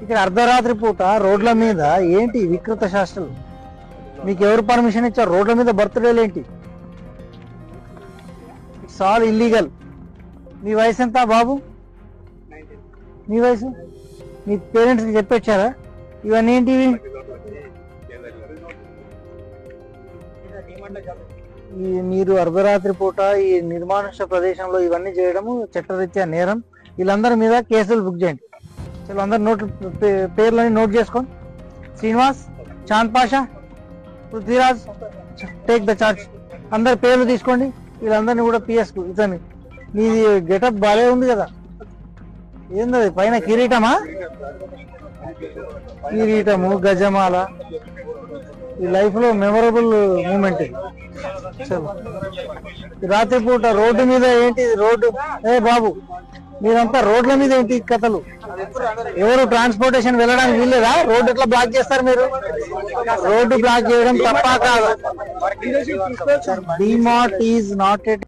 ఇక్కడ అర్ధరాత్రి పూట రోడ్ల మీద ఏంటి వికృత శాస్త్రాలు? మీకు ఎవరు పర్మిషన్ ఇచ్చారు? రోడ్ల మీద బర్త్డేలు ఏంటి? It's all illegal. మీ వయసు ఎంత బాబు? మీ వయసు? మీ పేరెంట్స్కి చెప్పొచ్చారా ఇవన్నీ ఏంటివి? మీరు అర్ధరాత్రి పూట ఈ నిర్మానుష్య ప్రదేశంలో ఇవన్నీ చేయడము చట్టరీత్యా నేరం. వీళ్ళందరి మీద కేసులు బుక్ చేయండి. చలో అందరు పేర్లని నోట్ చేసుకోండి. Srinivas, Chand Pasha, Prithviraj, take the charge. అందరి పేర్లు తీసుకోండి. వీళ్ళందరినీ కూడా పిఎస్కు. ఇతని మీది గెటప్ బాగా ఉంది కదా, ఏంది పైన కిరీటమా? కిరీటము, గజమాల. ఈ లైఫ్ లో మెమొరబుల్ మూమెంట్. రాత్రిపూట రోడ్డు మీద ఏంటి? రోడ్డు బాబు మీరంతా రోడ్ల మీద ఏంటి కథలు? ఎవరు ట్రాన్స్పోర్టేషన్ వెళ్ళడానికి వీల్లేదా? రోడ్డు ఎట్లా బ్లాక్ చేస్తారు మీరు? రోడ్డు బ్లాక్ చేయడం తప్ప కాదు. DMart is not at